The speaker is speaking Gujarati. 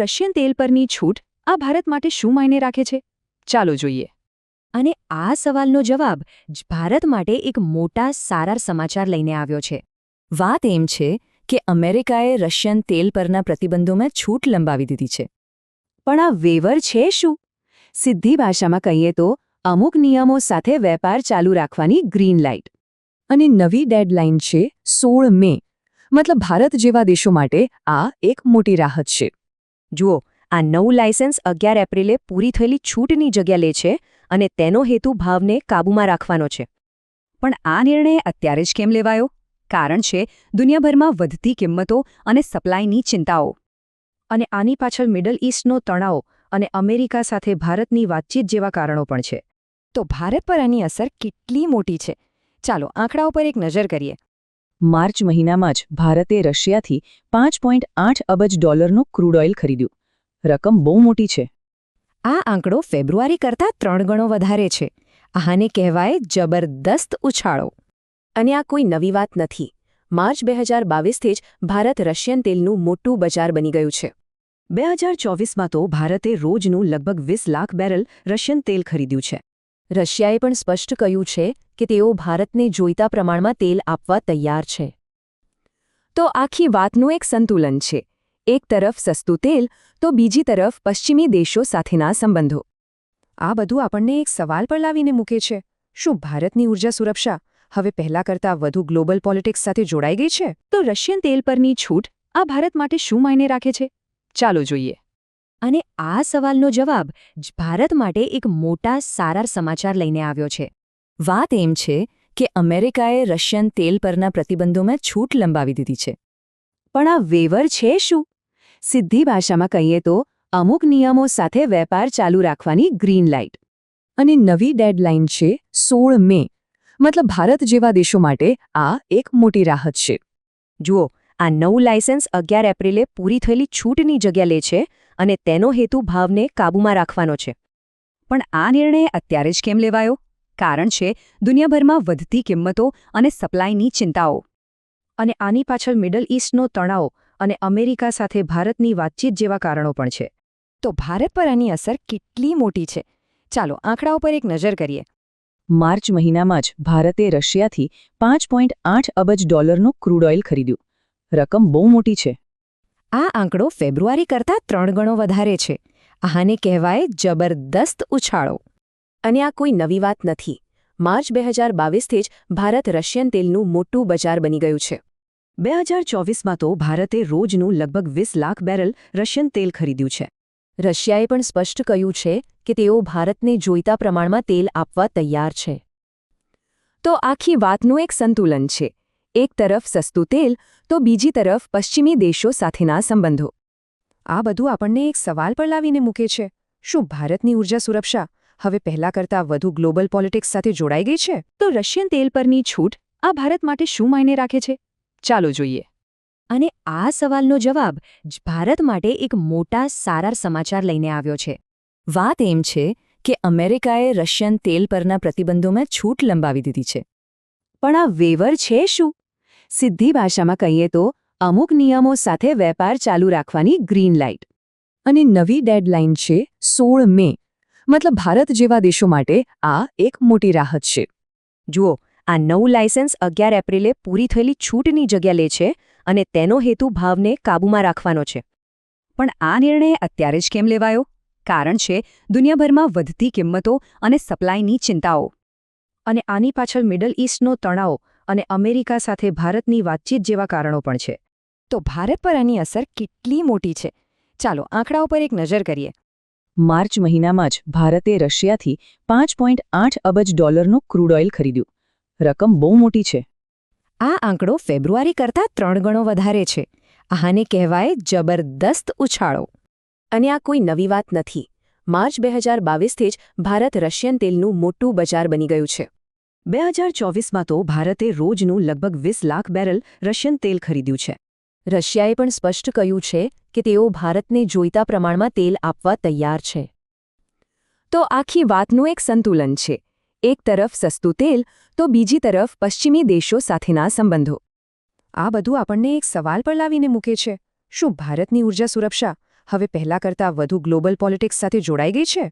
રશિયન તેલ પરની છૂટ આ ભારત માટે શું માયને રાખે છે? ચાલો જોઈએ. અને આ સવાલનો જવાબ ભારત માટે એક મોટા સારા સમાચાર લઈને આવ્યો છે. વાત એમ છે કે અમેરિકાએ રશિયન તેલ પરના પ્રતિબંધોમાં છૂટ લંબાવી દીધી છે. પણ આ વેવર છે શું? સીધી ભાષામાં કહીએ તો અમુક નિયમો સાથે વેપાર ચાલુ રાખવાની ગ્રીન લાઇટ. અને નવી ડેડલાઇન છે 16 મે. મતલબ ભારત જેવા દેશો માટે આ એક મોટી રાહત છે. જુઓ, આ નવું લાયસન્સ 11 એપ્રિલે પૂરી થયેલી છૂટની જગ્યા લે છે અને તેનો હેતુ ભાવને કાબૂમાં રાખવાનો છે. પણ આ નિર્ણય અત્યારે જ કેમ લેવાયો? કારણ છે દુનિયાભરમાં વધતી કિંમતો અને સપ્લાયની ચિંતાઓ. અને આની પાછળ મિડલ ઇસ્ટનો તણાવ અને અમેરિકા સાથે ભારતની વાતચીત જેવા કારણો પણ છે. તો ભારત પર આની અસર કેટલી મોટી છે? ચાલો આંકડાઓ પર એક નજર કરીએ. માર્ચ મહિનામાં જ ભારતે રશિયાથી $5.8 અબજ ક્રૂડ ઓઇલ ખરીદ્યું. રકમ બહુ મોટી છે. આ આંકડો ફેબ્રુઆરી કરતાં 3 ગણો વધારે છે. આને કહેવાય જબરદસ્ત ઉછાળો. અને આ કોઈ નવી વાત નથી. માર્ચ 2022થી જ ભારત રશિયન તેલનું મોટું બજાર બની ગયું છે. 2024માં તો ભારતે રોજનું લગભગ 20 લાખ બેરલ રશિયન તેલ ખરીદ્યું છે. રશિયાએ પણ સ્પષ્ટ કહ્યું છે કે તેઓ ભારતને જોઈતા પ્રમાણમાં તેલ આપવા તૈયાર છે. તો આખી વાતનું એક સંતુલન છે. એક તરફ સસ્તું તેલ તો બીજી તરફ પશ્ચિમી દેશો સાથેના સંબંધો. આ બધું આપણને એક સવાલ પર લાવીને મૂકે છે. શું ભારતની ઊર્જા સુરક્ષા હવે પહેલા કરતાં વધુ ગ્લોબલ પોલિટિક્સ સાથે જોડાઈ ગઈ છે? તો રશિયન તેલ પરની છૂટ આ ભારત માટે શું માયને રાખે છે? ચાલો જોઈએ. અને આ સવાલનો જવાબ ભારત માટે એક મોટા સારા સમાચાર લઈને આવ્યો છે. વાત એમ છે કે અમેરિકાએ રશિયન તેલ પરના પ્રતિબંધોમાં છૂટ લંબાવી દીધી છે. પણ આ વેવર છે શું? સીધી ભાષામાં કહીએ તો અમુક નિયમો સાથે વેપાર ચાલુ રાખવાની ગ્રીન લાઇટ. અને નવી ડેડલાઇન છે 16 મે. મતલબ ભારત જેવા દેશો માટે આ એક મોટી રાહત છે. જુઓ, આ નવું લાયસન્સ 11 એપ્રિલે પૂરી થયેલી છૂટની જગ્યા લે છે અને તેનો હેતુ ભાવને કાબૂમાં રાખવાનો છે. પણ આ નિર્ણય અત્યારે જ કેમ લેવાયો? કારણ છે દુનિયાભરમાં વધતી કિંમતો અને સપ્લાયની ચિંતાઓ. અને આની પાછળ મિડલ ઇસ્ટનો તણાવ અને અમેરિકા સાથે ભારતની વાતચીત જેવા કારણો પણ છે. તો ભારત પર આની અસર કેટલી મોટી છે? ચાલો આંકડાઓ પર એક નજર કરીએ. માર્ચ મહિનામાં જ ભારતે રશિયાથી $5.8 અબજ ક્રૂડ ઓઇલ ખરીદ્યું. રકમ બહુ મોટી છે. આ આંકડો ફેબ્રુઆરી કરતાં 3 ગણો વધારે છે. આને કહેવાય જબરદસ્ત ઉછાળો. અને આ કોઈ નવી વાત નથી. માર્ચ 2022થી જ ભારત રશિયન તેલનું મોટું બજાર બની ગયું છે. 2024માં તો ભારતે રોજનું લગભગ 20 લાખ બેરલ રશિયન તેલ ખરીદ્યું છે. રશિયાએ પણ સ્પષ્ટ કહ્યું છે કે તેઓ ભારતને જોઈતા પ્રમાણમાં તેલ આપવા તૈયાર છે. તો આખી વાતનું એક સંતુલન છે. એક તરફ સસ્તું તેલ તો બીજી તરફ પશ્ચિમી દેશો સાથેના સંબંધો. આ બધું આપણને એક સવાલ પર લાવીને મૂકે છે. શું ભારતની ઊર્જા સુરક્ષા હવે પહેલા કરતાં વધુ ગ્લોબલ પોલિટિક્સ સાથે જોડાઈ ગઈ છે? તો રશિયન તેલ પરની છૂટ આ ભારત માટે શું માયને રાખે છે? ચાલો જોઈએ. અને આ સવાલનો જવાબ ભારત માટે એક મોટા સારા સમાચાર લઈને આવ્યો છે. વાત એમ છે કે અમેરિકાએ રશિયન તેલ પરના પ્રતિબંધોમાં છૂટ લંબાવી દીધી છે. પણ આ વેવર છે શું? સીધી ભાષામાં કહીએ તો અમુક નિયમો સાથે વેપાર ચાલુ રાખવાની ગ્રીન લાઇટ. અને નવી ડેડલાઇન છે 16 મે. મતલબ ભારત જેવા દેશો માટે આ એક મોટી રાહત છે. જુઓ, આ નવું લાયસન્સ 11 એપ્રિલે પૂરી થયેલી છૂટની જગ્યા લે છે અને તેનો હેતુ ભાવને કાબૂમાં રાખવાનો છે. પણ આ નિર્ણય અત્યારે જ કેમ લેવાયો? કારણ છે દુનિયાભરમાં વધતી કિંમતો અને સપ્લાયની ચિંતાઓ. અને આની પાછળ મિડલ ઇસ્ટનો તણાવ અને અમેરિકા સાથે ભારતની વાતચીત જેવા કારણો પણ છે. તો ભારત પર આની અસર કેટલી મોટી છે? ચાલો આંકડાઓ પર એક નજર કરીએ. માર્ચ મહિનામાં જ ભારતે રશિયાથી $5.8 અબજ ક્રૂડ ઓઇલ ખરીદ્યું. રકમ બહુ મોટી છે. આ આંકડો ફેબ્રુઆરી કરતાં 3 ગણો વધારે છે. આને કહેવાય જબરદસ્ત ઉછાળો. અને આ કોઈ નવી વાત નથી. માર્ચ 2022થી જ ભારત રશિયન તેલનું મોટું બજાર બની ગયું છે. 2024માં તો ભારતે રોજનું લગભગ 20 લાખ બેરલ રશિયન તેલ ખરીદ્યું છે. રશિયાએ પણ સ્પષ્ટ કહ્યું છે કે તેઓ ભારતને જોઈતા પ્રમાણમાં તેલ આપવા તૈયાર છે. તો આખી વાતનું એક સંતુલન છે. એક તરફ સસ્તું તેલ તો બીજી તરફ પશ્ચિમી દેશો સાથેના સંબંધો. આ બધું આપણને એક સવાલ પર લાવીને મૂકે છે. શું ભારતની ઊર્જા સુરક્ષા હવે પહેલાં કરતાં વધુ ગ્લોબલ પોલિટિક્સ સાથે જોડાઈ ગઈ છે?